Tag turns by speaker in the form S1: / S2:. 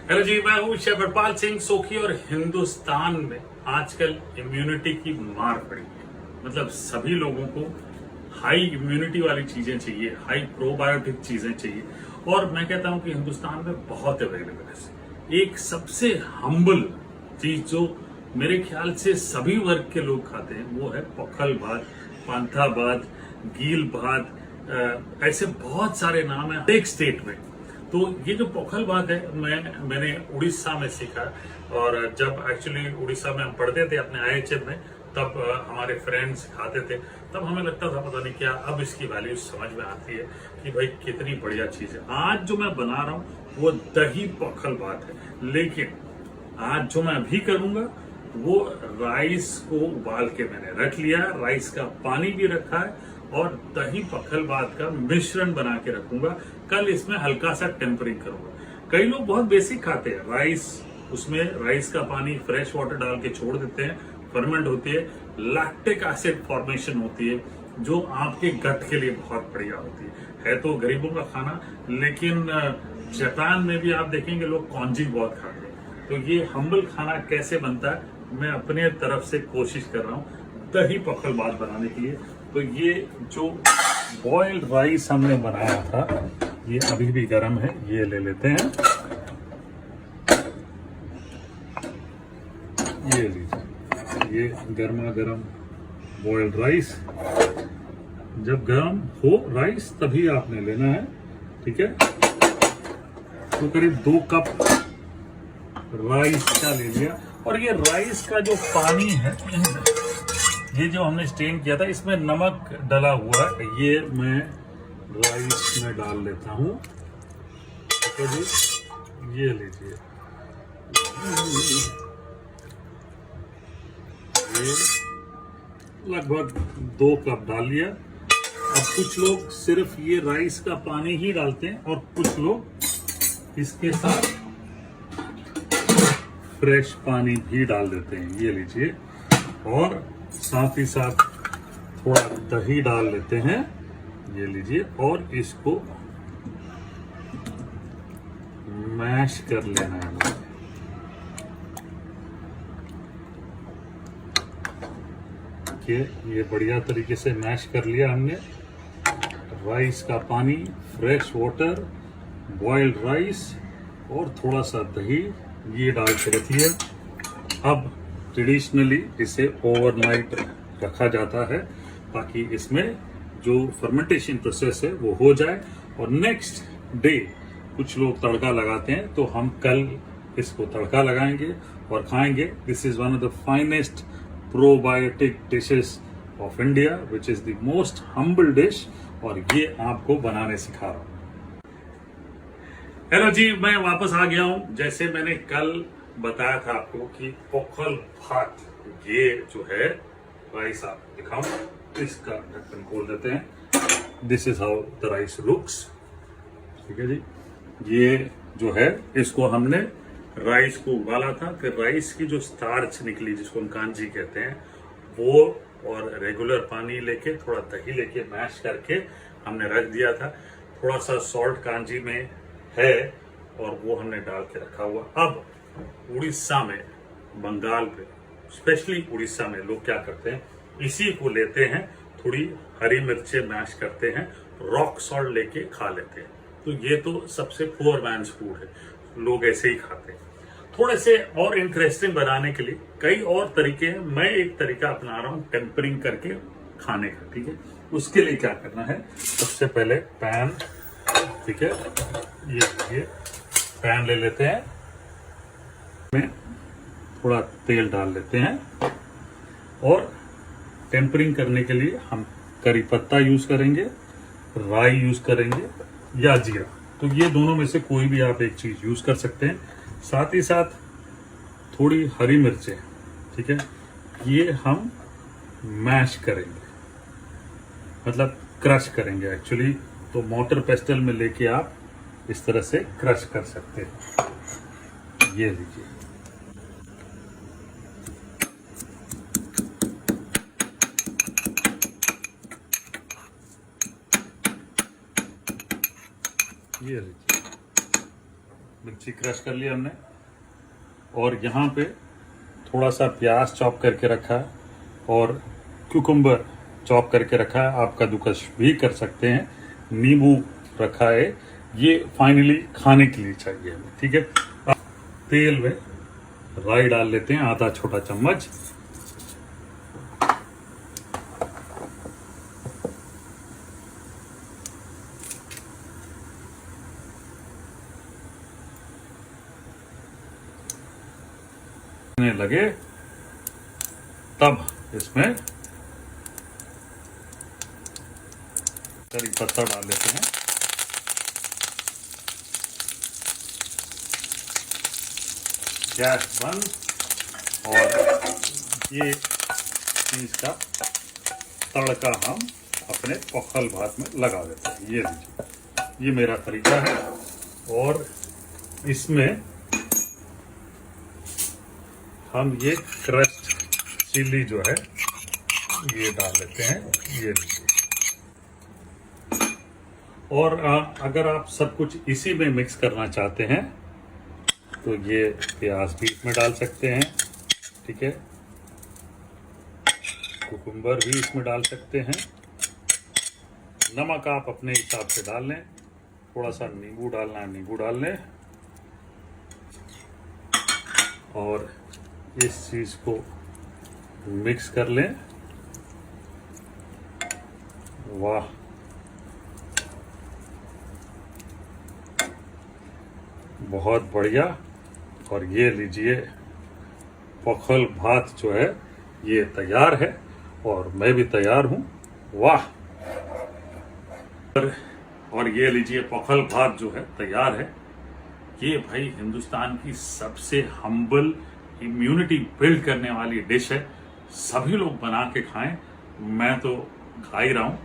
S1: Hello जी, मैं हूँ chef Harpal Singh सोखी और हिंदुस्तान में आजकल इम्यूनिटी की मार पड़ी है। मतलब सभी लोगों को हाई इम्यूनिटी वाली चीजें चाहिए, हाई प्रोबायोटिक चीजें चाहिए और मैं कहता हूँ कि हिंदुस्तान में बहुत अवेलेबल है। एक सबसे हम्बल चीज जो मेरे ख्याल से सभी वर्ग के लोग खाते हैं वो है पखल भात, पांथा भात, गील भात। ऐसे बहुत सारे नाम है एक स्टेट में। तो ये जो पोखल भात है मैंने उड़ीसा में सीखा। और जब एक्चुअली उड़ीसा में हम पढ़ते थे अपने IHM में, तब हमारे फ्रेंड्स खाते थे, तब हमें लगता था पता नहीं क्या। अब इसकी वैल्यू समझ में आती है कि भाई कितनी बढ़िया चीज है। आज जो मैं बना रहा हूँ वो दही पोखल भात है, लेकिन आज जो मैं अभी करूंगा वो राइस को उबाल के मैंने रख लिया, राइस का पानी भी रखा है और दही पखल भात का मिश्रण बना के रखूंगा। कल इसमें हल्का सा टेम्परिंग करूंगा। कई लोग बहुत बेसिक खाते हैं राइस, उसमें राइस का पानी फ्रेश वाटर डाल के छोड़ देते हैं, फर्मेंट होती है, लैक्टिक एसिड फॉर्मेशन होती है जो आपके गट के लिए बहुत बढ़िया होती है तो गरीबों का खाना। लेकिन जापान में भी आप देखेंगे लोग कॉन्जी बहुत खाते हैं। तो ये हम्बल खाना कैसे बनता है मैं अपने तरफ से कोशिश कर रहा हूँ दही पखल भात बनाने के लिए। तो ये जो बॉइल्ड राइस हमने बनाया था ये अभी भी गर्म है, ये ले लेते हैं। ये लीजिए, ये गर्मा गर्म बॉइल्ड राइस। जब गर्म हो राइस तभी आपने लेना है, ठीक है। तो करीब 2 कप राइस का ले लिया। और ये राइस का जो पानी है, ये जो हमने स्टेन किया था, इसमें नमक डला हुआ है, ये मैं राइस में डाल लेता हूँ। तो जी ये लीजिए, ये लगभग 2 कप डाल लिया। अब कुछ लोग सिर्फ ये राइस का पानी ही डालते हैं और कुछ लोग इसके साथ फ्रेश पानी भी डाल देते हैं। ये लीजिए, और साथ ही साथ थोड़ा दही डाल लेते हैं। ये लीजिए, और इसको मैश कर लेना है। ये बढ़िया तरीके से मैश कर लिया हमने। राइस का पानी, फ्रेश वाटर, बॉइल्ड राइस और थोड़ा सा दही, ये डाल के रख लिया। अब ट्रेडिशनली इसे ओवरनाइट रखा जाता है ताकि इसमें जो फर्मेंटेशन प्रोसेस है वो हो जाए और नेक्स्ट डे कुछ लोग तड़का लगाते हैं, तो हम कल इसको तड़का लगाएंगे और खाएंगे। This is one of the finest probiotic dishes of India which is the most humble dish, और ये आपको बनाने सिखा रहा हूं। हेलो जी, मैं वापस आ गया हूं। जैसे मैंने कल बताया था आपको कि पोखल भात, ये जो है राइस, आप दिखाऊं, इसका ढक्कन खोल देते हैं। This is how the rice looks, ठीक है जी। ये जो है इसको हमने राइस को उबाला था, फिर राइस की जो स्टार्च निकली जिसको हम कांजी कहते हैं वो, और रेगुलर पानी लेके थोड़ा दही लेके मैश करके हमने रख दिया था। थोड़ा सा सॉल्ट कांजी में है और वो हमने डाल के रखा हुआ। अब उड़ीसा में, बंगाल पे, स्पेशली उड़ीसा में लोग क्या करते हैं, इसी को लेते हैं, थोड़ी हरी मिर्चें मैश करते हैं, रॉक सॉल्ट लेके खा लेते हैं। तो ये तो सबसे पुअर मैन्स फूड है, लोग ऐसे ही खाते हैं। थोड़े से और इंटरेस्टिंग बनाने के लिए कई और तरीके हैं। मैं एक तरीका अपना रहा हूँ टेम्परिंग करके खाने का, ठीक है। उसके लिए क्या करना है, सबसे पहले पैन, ठीक है, ये पैन ले लेते हैं, में थोड़ा तेल डाल लेते हैं और टेम्परिंग करने के लिए हम करी पत्ता यूज करेंगे, राई यूज करेंगे या जीरा। तो ये दोनों में से कोई भी आप एक चीज यूज कर सकते हैं। साथ ही साथ थोड़ी हरी मिर्चें, ठीक है, ये हम मैश करेंगे, मतलब क्रश करेंगे एक्चुअली। तो मोटर पेस्टल में लेके आप इस तरह से क्रश कर सकते हैं। ये लीजिए, ये लीजिए, मिर्ची क्रश कर लिया हमने, और यहाँ पे थोड़ा सा प्याज चॉप करके रखा है और कुकुम्बर चॉप करके रखा है, आप कद्दूकस भी कर सकते हैं, नींबू रखा है, ये फाइनली खाने के लिए चाहिए हमें। ठीक है, तेल में राई डाल लेते हैं, आधा छोटा चम्मच। लगे तब इसमें करी पत्ता डाल लेते हैं, गैस बंद, और ये चीज का तड़का हम अपने पखल भात में लगा देते हैं। ये लीजिए, ये मेरा तरीका है। और इसमें हम ये क्रश्ड चिली जो है ये डाल लेते हैं, ये लीजिए। और अगर आप सब कुछ इसी में मिक्स करना चाहते हैं तो ये प्याज भी इसमें डाल सकते हैं। ठीक है, कुकुम्बर भी इसमें डाल सकते हैं, नमक आप अपने हिसाब से डाल लें, थोड़ा सा नींबू डालना है नींबू डाल लें, और इस चीज को मिक्स कर लें। वाह, बहुत बढ़िया। और ये लीजिए, पखल भात जो है ये तैयार है, और मैं भी तैयार हूं। वाह, और ये लीजिए, पखल भात जो है तैयार है। ये भाई हिंदुस्तान की सबसे हम्बल, इम्यूनिटी बिल्ड करने वाली डिश है। सभी लोग बना के खाएं, मैं तो खा ही रहा हूं।